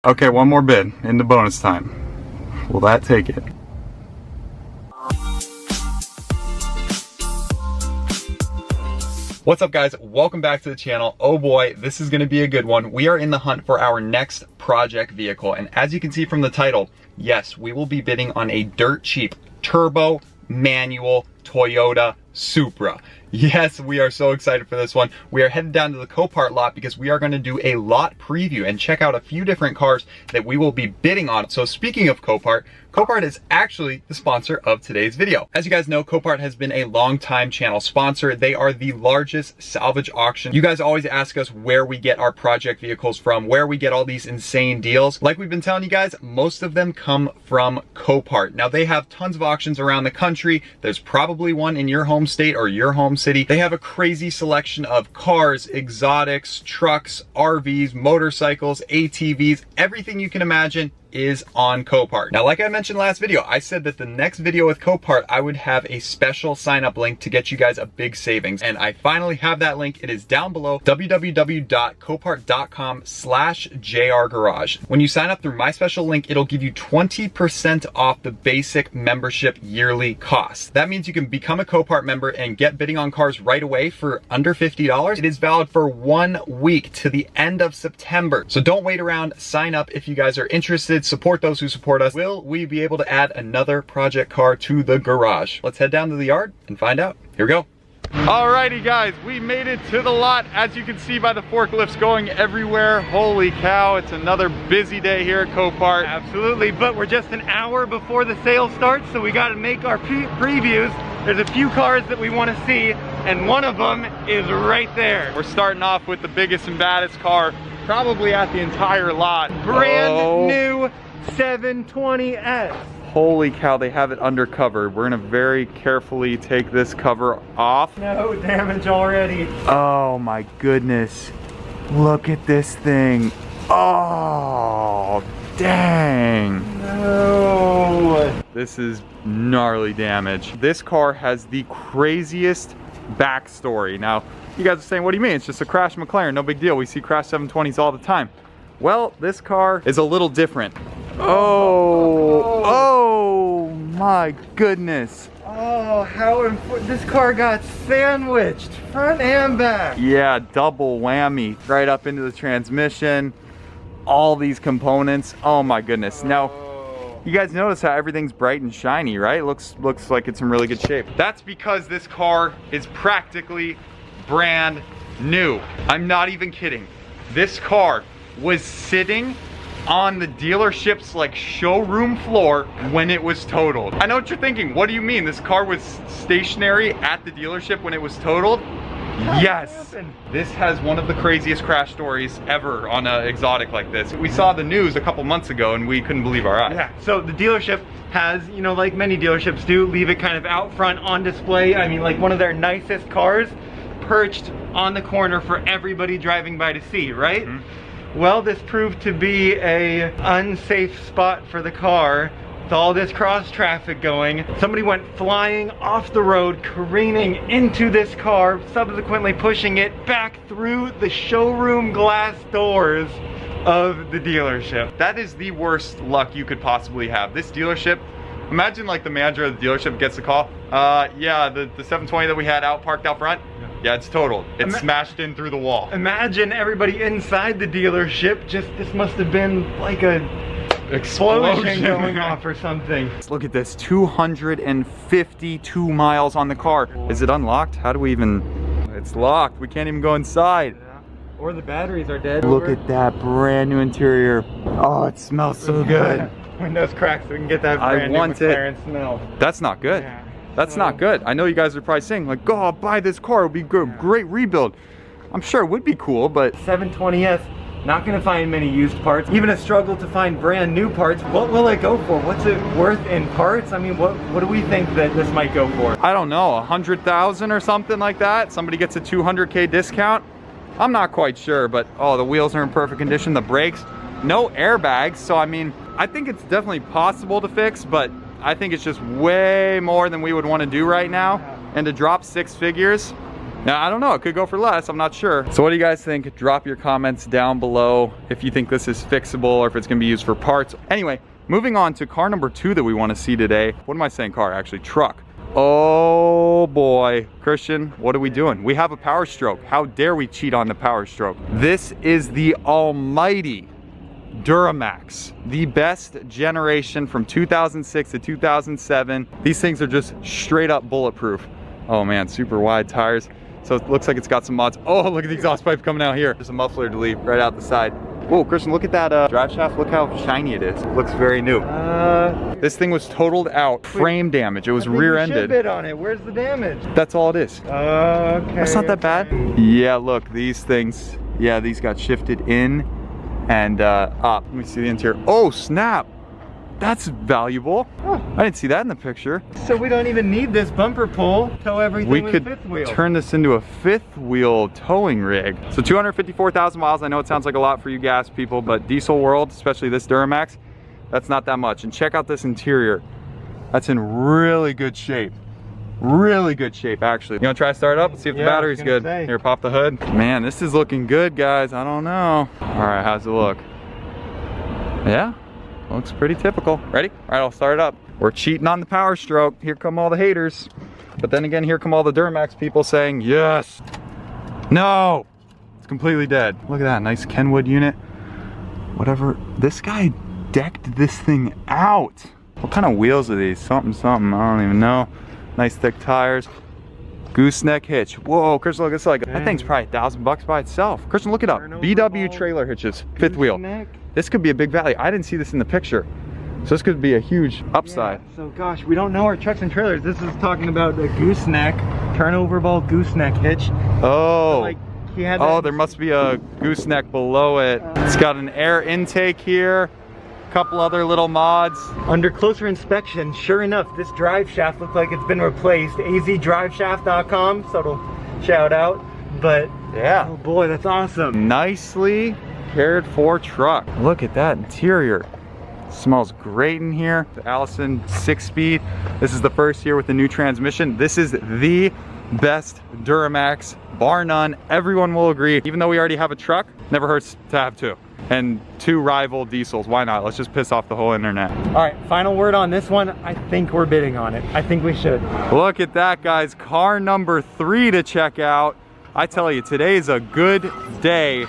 Okay, one more bid into bonus time. Will that take it? What's up, guys? Welcome back to the channel. Oh boy, this is gonna be a good one. We are in the hunt for our next project vehicle, and as you can see from the title, yes, we will be bidding on a dirt cheap turbo manual Toyota Supra. Yes, we are so excited for this one. We are headed down to the Copart lot because we are going to do a lot preview and check out a few different cars that we will be bidding on. So speaking of Copart, Copart is actually the sponsor of today's video. As you guys know, Copart has been a long-time channel sponsor. They are the largest salvage auction. You guys always ask us where we get our project vehicles from, where we get all these insane deals. Like we've been telling you guys, most of them come from Copart. Now they have tons of auctions around the country. There's probably one in your home state or your home city. They have a crazy selection of cars, exotics, trucks, RVs, motorcycles, ATVs, everything you can imagine is on Copart. Now, like I mentioned last video, I said that the next video with Copart, I would have a special sign up link to get you guys a big savings. And I finally have that link. It is down below, www.copart.com/JRGarage. When you sign up through my special link, it'll give you 20% off the basic membership yearly cost. That means you can become a Copart member and get bidding on cars right away for under $50. It is valid for 1 week to the end of September. So don't wait around, sign up if you guys are interested. Support those who support us. Will we be able to add another project car to the garage? Let's head down to the yard and find out. Here we go. Alrighty guys, we made it to the lot. As you can see by the forklifts going everywhere. Holy cow, it's another busy day here at Copart. Absolutely, but we're just an hour before the sale starts, so we got to make our previews. There's a few cars that we want to see, and one of them is right there. We're starting off with the biggest and baddest car probably at the entire lot. Brand new 720S. Holy cow, they have it undercover. We're gonna very carefully take this cover off. No damage already. Oh my goodness. Look at this thing. Oh, dang. No. This is gnarly damage. This car has the craziest backstory. Now, you guys are saying, what do you mean? It's just a crash McLaren, no big deal. We see crash 720s all the time. Well, this car is a little different. Oh my goodness. Oh, how important. This car got sandwiched, front and back. Yeah, double whammy. Right up into the transmission. All these components. Oh my goodness. Now, you guys notice how everything's bright and shiny, right? Looks like it's in really good shape. That's because this car is practically brand new. I'm not even kidding. This car was sitting on the dealership's like showroom floor when it was totaled. I know what you're thinking. What do you mean? This car was stationary at the dealership when it was totaled? Yes. This has one of the craziest crash stories ever on an exotic like this. We saw the news a couple months ago and we couldn't believe our eyes. Yeah, so the dealership has, you know, like many dealerships do, leave it kind of out front on display. I mean, like one of their nicest cars perched on the corner for everybody driving by to see, right? Mm-hmm. Well, this proved to be a unsafe spot for the car. With all this cross traffic going, somebody went flying off the road, careening into this car, subsequently pushing it back through the showroom glass doors of the dealership. That is the worst luck you could possibly have. This dealership, imagine like the manager of the dealership gets the call. Yeah, the 720 that we had parked out front. Yeah, it's totaled. It's smashed in through the wall. Imagine everybody inside the dealership. This must have been like a explosion going off or something. Look at this, 252 miles on the car. Is it unlocked? How do we even, it's locked. We can't even go inside. Yeah. Or the batteries are dead. Look at that brand new interior. Oh, it smells so good. Windows cracked so we can get that brand new McLaren smell. That's not good. Yeah. That's not good. I know you guys are probably saying like, go, I'll buy this car, it'll be good, great rebuild. I'm sure it would be cool, but 720S, not gonna find many used parts. Even a struggle to find brand new parts. What will it go for? What's it worth in parts? I mean, what do we think that this might go for? I don't know, 100,000 or something like that. Somebody gets a 200K discount. I'm not quite sure, but oh, the wheels are in perfect condition, the brakes, no airbags. So I mean, I think it's definitely possible to fix, but I think it's just way more than we would want to do right now. And to drop 6 figures, Now, I don't know, it could go for less, I'm not sure. So what do you guys think? Drop your comments down below if you think this is fixable or if it's gonna be used for parts. Anyway, moving on to car number 2 that we wanna see today. What am I saying car? Actually, truck. Oh boy, Christian, what are we doing? We have a Power Stroke. How dare we cheat on the Power Stroke? This is the almighty Duramax, the best generation from 2006 to 2007. These things are just straight up bulletproof. Oh man, super wide tires. So it looks like it's got some mods. Oh, look at the exhaust pipe coming out here. There's a muffler delete right out the side. Whoa, Christian, look at that drive shaft. Look how shiny it is. It looks very new. This thing was totaled out. Frame damage. It was rear-ended. Should bid on it. Where's the damage? That's all it is. Okay. That's not that bad. Yeah, look, these things. Yeah, these got shifted in and up. Let me see the interior. Oh, snap. That's valuable. Oh. I didn't see that in the picture. So we don't even need this bumper pull. Tow everything we with could fifth wheel. Turn this into a 5th wheel towing rig. So 254,000 miles. I know it sounds like a lot for you gas people, but diesel world, especially this Duramax, that's not that much. And check out this interior. That's in really good shape. Really good shape, actually. You wanna try to start it up? See if the battery's good. Here, pop the hood. Man, this is looking good, guys. I don't know. All right, how's it look? Yeah. Looks pretty typical. Ready? All right, I'll start it up. We're cheating on the Power Stroke. Here come all the haters. But then again, here come all the Duramax people saying, yes. No, it's completely dead. Look at that, nice Kenwood unit. Whatever, this guy decked this thing out. What kind of wheels are these? Something, something, I don't even know. Nice thick tires. Gooseneck hitch. Whoa, Christian, look, it's like, that thing's probably $1,000 by itself. Christian, look it up. BW trailer hitches, 5th wheel. This could be a big value. I didn't see this in the picture. So this could be a huge upside. Yeah, so gosh, we don't know our trucks and trailers. This is talking about a gooseneck, turnover ball gooseneck hitch. Oh. So like he had oh, there must be a gooseneck below it. It's got an air intake here. A couple other little mods. Under closer inspection, sure enough, this drive shaft looks like it's been replaced. azdriveshaft.com, subtle shout out. But yeah, oh boy, that's awesome. Nicely cared for truck. Look at that interior. Smells great in here. The Allison 6-speed. This is the first year with the new transmission. This is the best Duramax, bar none. Everyone will agree. Even though we already have a truck, never hurts to have 2. And 2 rival diesels. Why not? Let's just piss off the whole internet. All right, final word on this one. I think we're bidding on it. I think we should. Look at that, guys. Car number 3 to check out. I tell you, today is a good day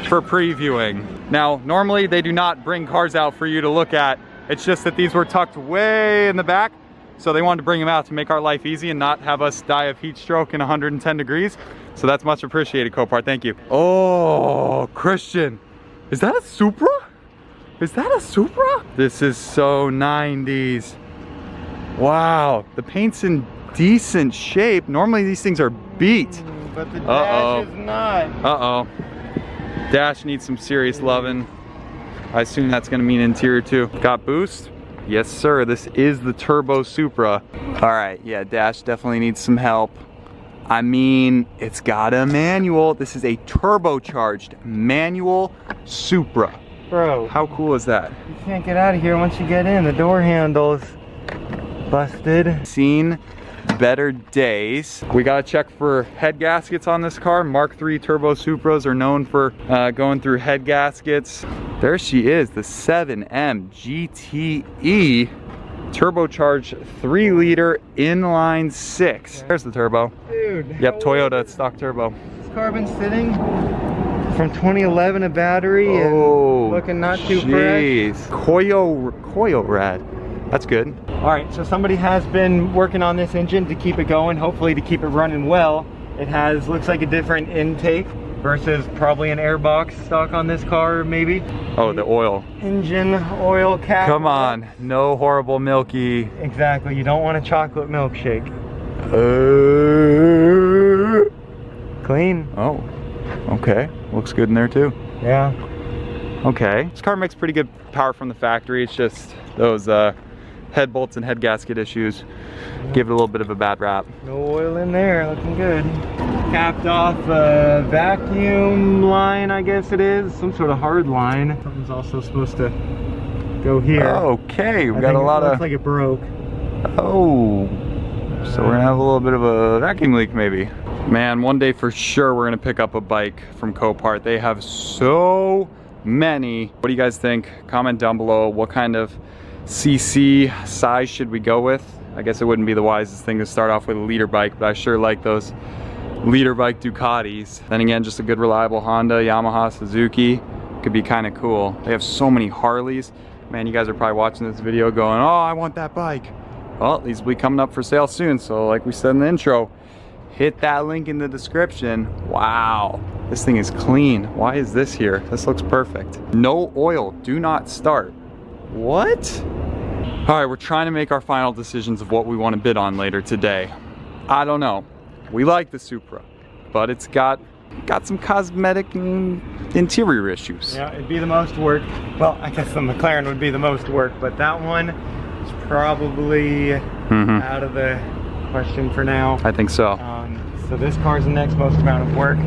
for previewing. Now, normally they do not bring cars out for you to look at. It's just that these were tucked way in the back, so they wanted to bring them out to make our life easy and not have us die of heat stroke in 110 degrees. So that's much appreciated, Copart. Thank you. Oh, Christian, is that a Supra? Is that a Supra? This is so 90s. Wow, the paint's in decent shape. Normally these things are beat. But the dash is not. Uh-oh. Dash needs some serious loving. I assume that's gonna mean interior too. Got boost? Yes, sir. This is the Turbo Supra. All right, yeah, dash definitely needs some help. I mean, it's got a manual. This is a turbocharged manual Supra. Bro. How cool is that? You can't get out of here once you get in. The door handle's busted. Seen better days. We gotta check for head gaskets on this car. Mark III Turbo Supras are known for going through head gaskets. There she is, the 7M GTE turbocharged 3-liter inline 6. There's the turbo. Dude. Yep, Toyota stock turbo. This car been sitting from 2011, a battery, and looking not too fresh. Koyo rad. That's good. All right, so somebody has been working on this engine to keep it going, hopefully to keep it running well. It has, looks like a different intake versus probably an airbox stock on this car, maybe. Oh, the oil. Engine oil cap. Come on, no horrible milky. Exactly, you don't want a chocolate milkshake. Clean. Oh, okay. Looks good in there too. Yeah. Okay. This car makes pretty good power from the factory. It's just those head bolts and head gasket issues give it a little bit of a bad rap. No oil in there, looking good. Capped off vacuum line, I guess it is. Some sort of hard line. Something's also supposed to go here. Okay, we got a lot of... looks like it broke. Oh, so we're gonna have a little bit of a vacuum leak maybe. Man, one day for sure we're gonna pick up a bike from Copart. They have so many. What do you guys think? Comment down below. What kind of CC size should we go with? I guess it wouldn't be the wisest thing to start off with a liter bike, but I sure like those liter bike Ducatis. Then again, just a good reliable Honda, Yamaha, Suzuki could be kind of cool. They have so many Harleys. Man, you guys are probably watching this video going, oh, I want that bike. Well, these will be coming up for sale soon. So like we said in the intro, hit that link in the description. Wow, this thing is clean. Why is this here? This looks perfect. No oil, do not start. What? All right, we're trying to make our final decisions of what we want to bid on later today. I don't know. We like the Supra, but it's got some cosmetic and interior issues. Yeah, it'd be the most work. Well, I guess the McLaren would be the most work, but that one is probably out of the question for now. I think so. So this car's the next most amount of work.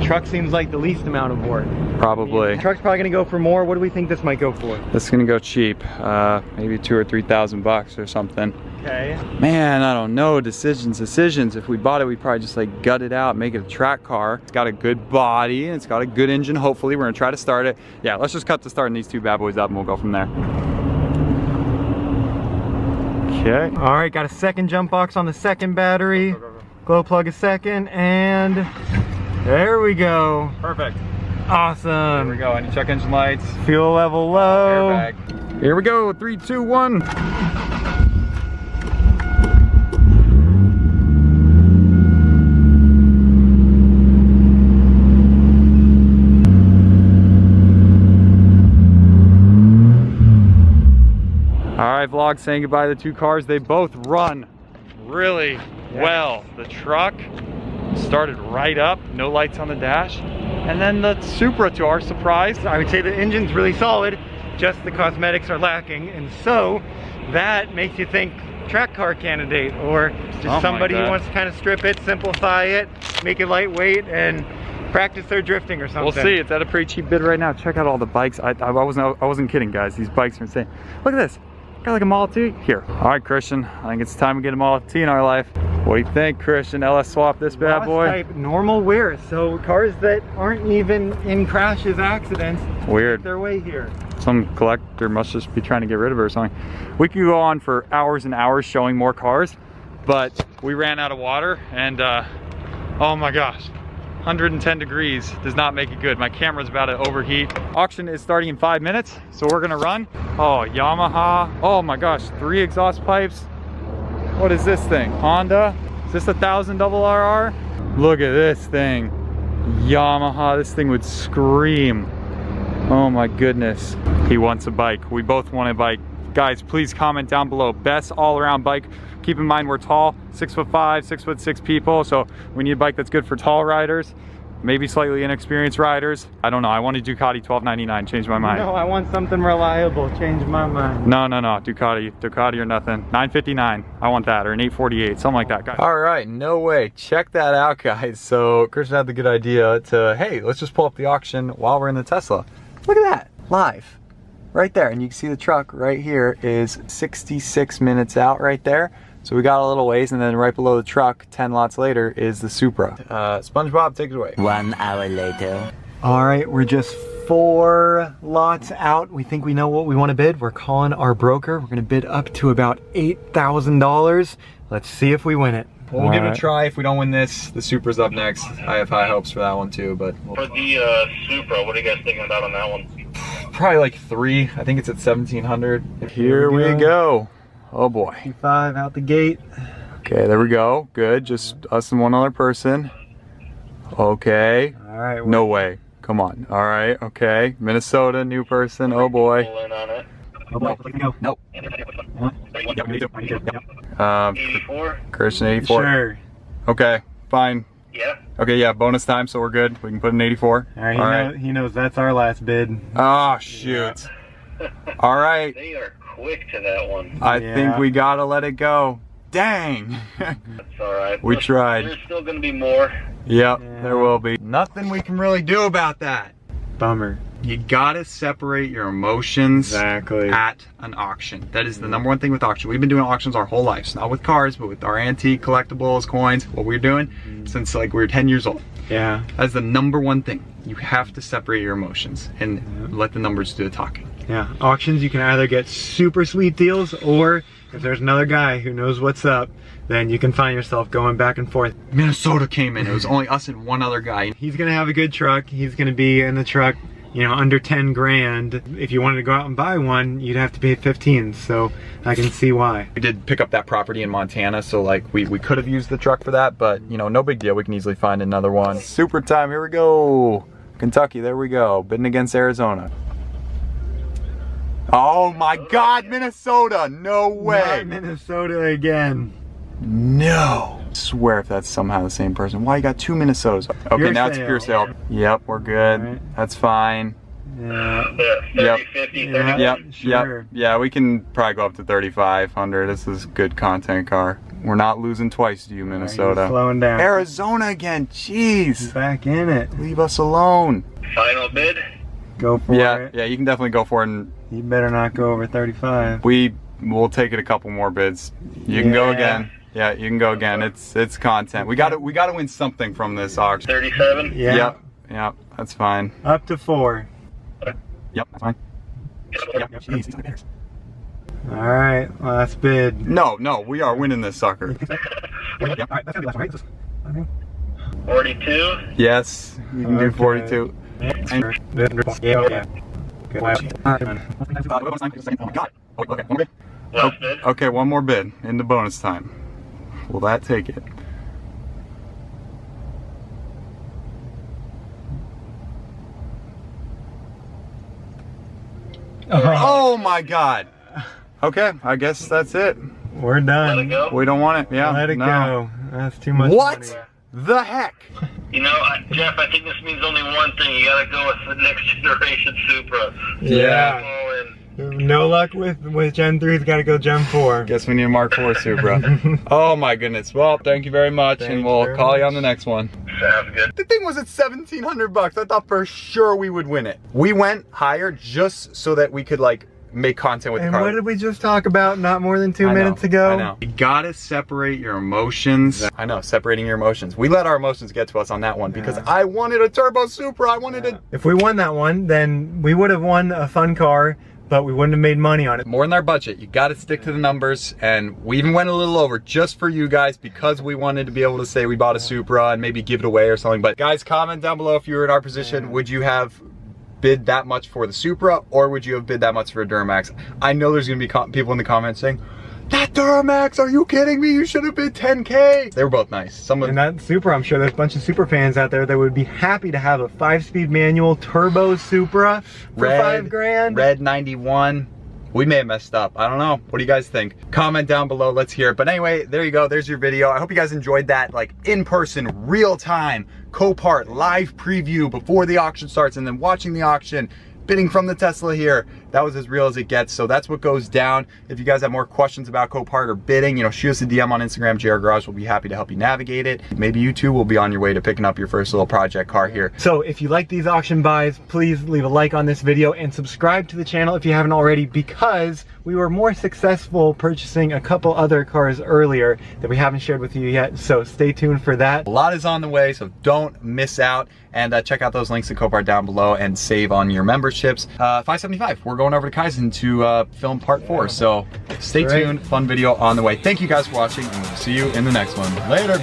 Truck seems like the least amount of work. Probably. The truck's probably gonna go for more. What do we think this might go for? This is gonna go cheap. Maybe $2,000 or $3,000 or something. Okay. Man, I don't know. Decisions. If we bought it, we'd probably just like gut it out, make it a track car. It's got a good body and it's got a good engine. Hopefully, we're gonna try to start it. Yeah, let's just cut to starting these two bad boys up and we'll go from there. Okay. All right, got a second jump box on the second battery. Glow plug a second, and there we go. Perfect. Awesome. There we go. Any check engine lights? Fuel level low. Airbag. Here we go. 3, 2, 1. All right, vlog, saying goodbye to the two cars. They both run really well. The truck started right up, no lights on the dash. And then the Supra, to our surprise, I would say the engine's really solid, just the cosmetics are lacking. And so that makes you think track car candidate, or just somebody who wants to kind of strip it, simplify it, make it lightweight, and practice their drifting or something. We'll see. It's at a pretty cheap bid right now. Check out all the bikes. I wasn't kidding, guys. These bikes are insane. Look at this. Got like a Model T here. All right, Christian. I think it's time to get a Model T in our life. What do you think, Christian? LS swap this bad boy? Type, normal wear. So cars that aren't even in crashes, accidents, weird, make their way here. Some collector must just be trying to get rid of it or something. We could go on for hours and hours showing more cars, but we ran out of water, and oh my gosh, 110 degrees does not make it good. My camera's about to overheat. Auction is starting in 5 minutes, so we're gonna run. Oh, Yamaha. Oh my gosh, 3 exhaust pipes. What is this thing? Honda? Is this 1000 RR? Look at this thing. Yamaha, this thing would scream. Oh my goodness. He wants a bike. We both want a bike. Guys, please comment down below. Best all-around bike. Keep in mind we're tall, 6'5", 6'6" people, so we need a bike that's good for tall riders, maybe slightly inexperienced riders. I don't know. I want a Ducati 1299. Change my mind. No, I want something reliable. Change my mind. No, Ducati or nothing. 959. I want that, or an 848, something like that, guys. All right, no way. Check that out, guys. So Christian had the good idea to, hey, let's just pull up the auction while we're in the Tesla. Look at that, live. Right there, and you can see the truck right here is 66 minutes out right there. So we got a little ways, and then right below the truck, 10 lots later, is the Supra. SpongeBob, take it away. 1 hour later. All right, we're just 4 lots out. We think we know what we want to bid. We're calling our broker. We're gonna bid up to about $8,000. Let's see if we win it. We'll give it a try. If we don't win this, the Supra's up next. I have high hopes for that one too, but. For the Supra, what are you guys thinking about on that one? Probably like 3. I think it's at 1,700. Here we go. Oh boy. 5 out the gate. Okay, there we go. Good, just us and one other person. Okay. All right. No way. Come on. All right, okay. Minnesota, new person. Oh boy. Pull in on it. Nope. 84? Christian, 84. Sure. Okay, fine. Yeah. Okay, yeah, bonus time, so we're good. We can put an 84. All right, he knows that's our last bid. Oh, shoot. Yeah. All right. They are quick to that one. I think we gotta let it go. Dang. That's alright. We tried. There's still gonna be more. Yep, there will be. Nothing we can really do about that. Bummer. You gotta separate your emotions Exactly. at an auction. That is the number one thing with auction. We've been doing auctions our whole lives, not with cars, but with our antique collectibles, coins, what we're doing since like we were 10 years old. Yeah. That's the number one thing. You have to separate your emotions and let the numbers do the talking. Yeah. Auctions, you can either get super sweet deals, or if there's another guy who knows what's up, then you can find yourself going back and forth. Minnesota came in. It was only us and one other guy. He's gonna have a good truck. He's gonna be in the truck, you know, under 10 grand. If you wanted to go out and buy one, you'd have to pay 15. So I can see why. We did pick up that property in Montana, so like we could have used the truck for that, but you know, no big deal. We can easily find another one. Super time, here we go. Kentucky, there we go. Bidding against Arizona. Oh my God, Minnesota, no way. Not Minnesota again. No. I swear if that's somehow the same person. Why you got two Minnesotas? Okay, Pure now it's sale. pure sale. Yep, we're good. Right. That's fine. Yeah. 30, 50, 30. Yeah. Yep, Sure. yep. Yeah, we can probably go up to 3,500. This is good content car. We're not losing twice to you, Minnesota. He's slowing down. Arizona again, jeez. Back in it. Leave us alone. Final bid? Go for it. Yeah, you can definitely go for it, and You better not go over 35. we'll take it a couple more bids. You can go Yeah. again. Yeah, you can go again. It's content. We gotta win something from this auction. 37? Yeah. Yep, that's fine. Up to 4. Yep, that's fine. Yep, jeez, these are bidders. All right. Last bid. No, we are winning this sucker. Yep. All right. That's gonna be last one, right? Okay. 42? Yes, you can do Okay. 42. Yeah. Okay. Good. Oh my God. Oh, okay, one more bid. Last bid? Okay, one more bid into bonus time. Will that take it? Oh my God. Okay, I guess that's it. We're Let it done. go? We don't want it. Yeah. Let it no. go. That's too much What money. the heck? You know, Jeff, I think this means only one thing. You gotta go with the next generation Supra. Yeah. All in. No luck with Gen 3's, gotta go Gen 4. Guess we need a Mark IV Supra. Oh my goodness. Well, thank you very much, Thank and you we'll very call you much. on the next one. Sounds good. The thing was at $1,700. I thought for sure we would win it. We went higher just so that we could like make content with the And car. what did we just talk about not more than 2 I know, minutes ago? I know. You gotta separate your emotions. I know, separating your emotions. We let our emotions get to us on that one because I wanted a turbo Supra. I wanted a If we won that one, then we would have won a fun car, but we wouldn't have made money on it. more than our budget. You gotta stick to the numbers, and we even went a little over just for you guys because we wanted to be able to say we bought a Supra and maybe give it away or something. But guys, comment down below if you were in our position. Would you have bid that much for the Supra, or would you have bid that much for a Duramax? I know there's gonna be people in the comments saying, that Duramax, are you kidding me? You should have bid 10K. They were both nice. Some of And that Supra, I'm sure there's a bunch of Supra fans out there that would be happy to have a 5-speed manual turbo Supra for $5 grand. Red 91. We may have messed up. I don't know. What do you guys think? Comment down below. Let's hear it. But anyway, there you go. There's your video. I hope you guys enjoyed that like in-person, real-time Copart live preview before the auction starts, and then watching the auction, bidding from the Tesla here. That was as real as it gets. So that's what goes down. If you guys have more questions about Copart or bidding, you know, shoot us a DM on Instagram. JR Garage will be happy to help you navigate it. Maybe you too will be on your way to picking up your first little project car here. So if you like these auction buys, please leave a like on this video and subscribe to the channel if you haven't already, because we were more successful purchasing a couple other cars earlier that we haven't shared with you yet. So stay tuned for that. A lot is on the way, so don't miss out. And check out those links to Copart down below and save on your memberships. $575. We're going over to Kaizen to film part 4. So stay tuned. Fun video on the way. Thank you guys for watching, and we'll see you in the next one. Later.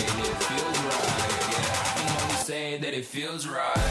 That it feels right.